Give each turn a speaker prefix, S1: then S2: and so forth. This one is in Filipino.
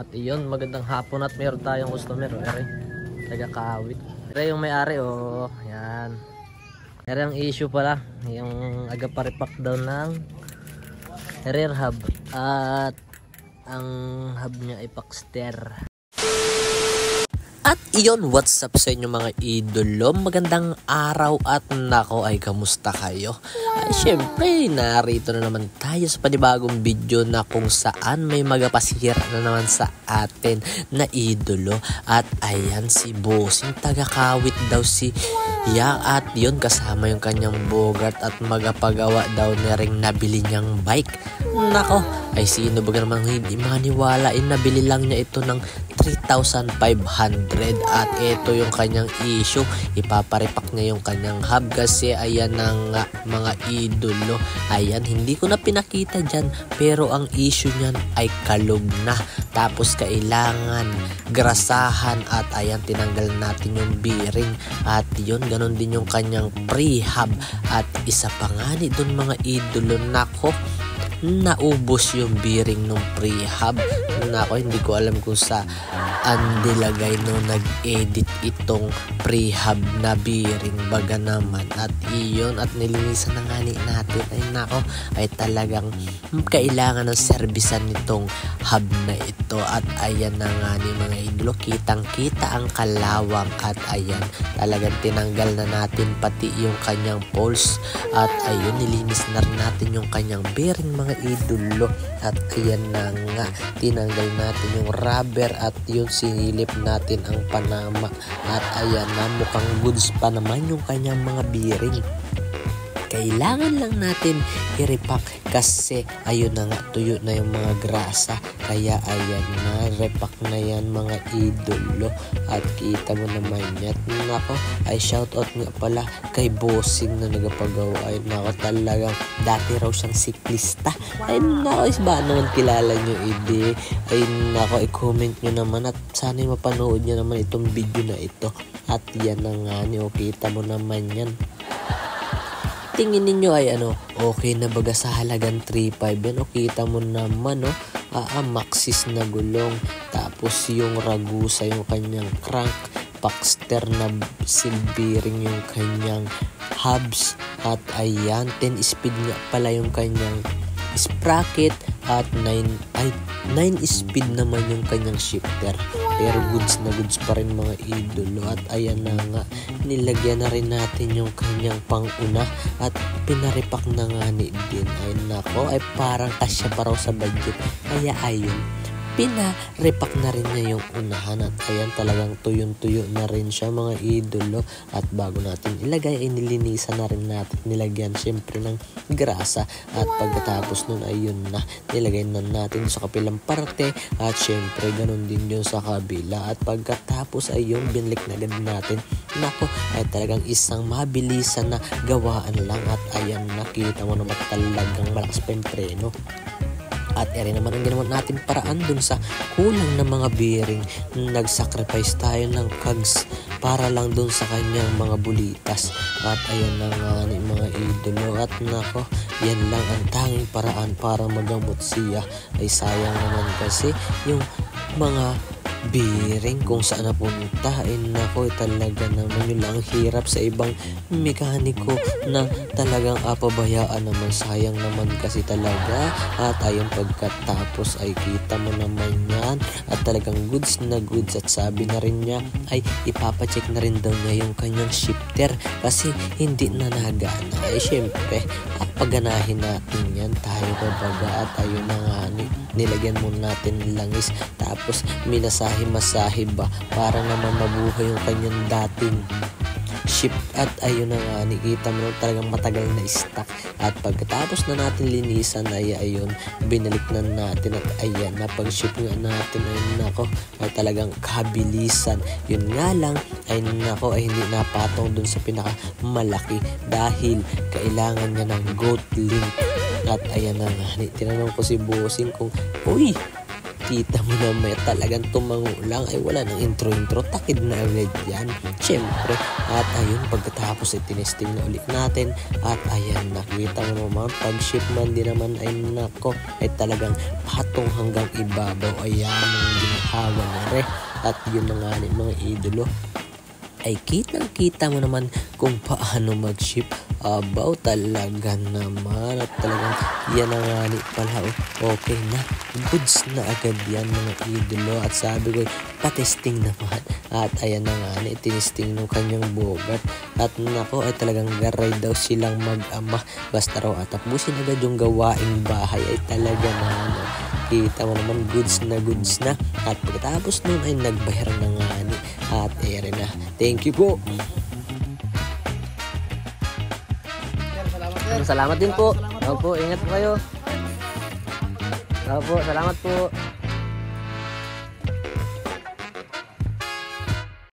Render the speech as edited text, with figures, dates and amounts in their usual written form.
S1: At iyon, magandang hapon at meron tayong customer. Ere, taga-Kawit. Ere yung may-ari, oh. Yan. Ere ang issue pala. Yung aga-paripak daw ng rear hub. At ang hub niya ay Paxter. At iyon, what's up sa inyo mga idolo? Magandang araw at nako ay kamusta kayo? Ay syempre, narito na naman tayo sa panibagong video na kung saan may magapasira na naman sa atin na idolo. At ayan si Bossing, taga-Kawit daw si Ya, at yun kasama yung kanyang bogart at magapagawa daw na ring nabili niyang bike. Nako, ay sino ba naman hindi maniwala, nabili lang niya ito ng 3,500 at ito yung kanyang issue. Ipaparipak niya yung kanyang hub kasi ayan na nga mga idolo. Ayan, hindi ko na pinakita dyan pero ang issue niyan ay kalog na. Tapos kailangan grasahan at ayan, tinanggal natin yung bearing. At yun, ganun din yung kanyang pre-hub. At isa pa nga ni dun mga idolo, nako, naubos yung bearing ng pre-hub. Nako, hindi ko alam kung saan nilagay nung nag-edit itong pre-hub na bearing, baga naman. At iyon, at nilinisan na nga natin. Ay nako, ay talagang kailangan ng servisan nitong hub na ito. At ayan na nga ni mga idolo, kitang kita ang kalawang. At ayan, talagang tinanggal na natin pati yung kanyang poles. At ayun, nilinis na rin natin yung kanyang bearing mga idolo. At ayan na nga, tinanggal natin yung rubber at yun, sinilip natin ang panama. At ayan na, mukhang goods pa naman yung kanyang mga bearing. Kailangan lang natin i-repack kasi ayun na nga, tuyo na yung mga grasa. Kaya ayan na, repack na yan mga idolo. At kita mo naman yan. Nako, ay shoutout nga pala kay Bossing na nagapagawa. Ay nako, talagang dati raw siyang siklista. Ay nako, is ba naman kilala nyo ide? Ay nako, i-comment nyo naman at sana mapanood nyo naman itong video na ito. At yan na nga nyo, kita mo naman yan. Tingin ninyo ay okay na baga sa halagang 3.5 yan? O kita mo naman, Maxxis na gulong, tapos yung ragusa yung kanyang crank, Paxter na seal bearing yung kanyang hubs. At ayan, 10 speed nga pala yung kanyang sprocket at 9 speed naman yung kanyang shifter. Pero goods na goods pa rin mga idolo. At ayan na nga, nilagyan na rin natin yung kanyang panguna at pinaripak na nga ni din. Ay nako, ay parang kasya pa raw sa budget. Kaya ayun, pinarepack na rin niya yung unahan. At ayan, talagang tuyong-tuyo na rin siya mga idolo. At bago natin ilagay, nilinisan na rin natin, nilagyan syempre ng grasa. At pagkatapos nun, ayun na, nilagay na natin sa kapilang parte. At syempre, ganun din yun sa kabila. At pagkatapos, ayun, binlik na agad natin. Nako, ay talagang isang mabilisan na gawaan lang. At ayan, nakita mo naman talagang malakas pa yung preno. At eri naman ang ginawa natin paraan dun sa kulang na mga bearing. Nag-sacrifice tayo ng cogs para lang dun sa kanyang mga bulitas. At ayan na nga ni mga idolo. At nako, yan lang ang tanging paraan para magamot siya. Ay sayang naman kasi yung mga bearing kung saan napunta. Ay nako, talaga naman yun lang hirap sa ibang mekaniko na talagang pabayaan naman. Sayang naman kasi talaga. At ayun, pagkatapos ay kita mo naman yan at talagang goods na goods. At sabi na rin niya ay ipapacheck na rin daw niya yung kanyang shifter kasi hindi na nagana. Ay syempre, paganahin natin yan tayo babaga. At ayun na nga, nilagyan muna natin langis tapos masahe ba para naman mabuhay yung kanyang dating ship. At ayun na nga, nakita mo talagang matagal na stock. At pagkatapos na natin linisan ay ayun, binalik na natin. At ayan, napag-ship nga natin. Ay nako, ay talagang kabilisan. Yun nga lang, ay nako, ay hindi napatong dun sa pinakamalaki dahil kailangan niya ng goat link. At ayan na nga, tinanong ko si Bossing kung, uy, kita mo na may talagang tumango lang, ay wala nang intro, takid na agad yan syempre. At ayun, pagkatapos ay tinesting na ulit natin. At ayan, nakita mo naman pag shipment din naman ay nako, ay talagang patong hanggang ibabaw. Ayan ang
S2: ihawan na re. At yun na nga mga idolo, ay kitang-kita mo naman kung paano mag-ship. Abaw talaga naman. At talagang yan na nga pala. Okay na. Goods na agad yan mga idolo. At sabi ko, patesting naman. At ayan na nga tinisting ng kanyang bogat. At nako ay talagang garay daw silang mag-ama. Basta raw at tapusin agad yung gawaing bahay ay talaga naman. Kita mo naman goods na. At pagkatapos nun ay nagbayar na nga ni. At ere na. Thank you po.
S1: Salamat din po. Opo, ingat po kayo. Opo, salamat po.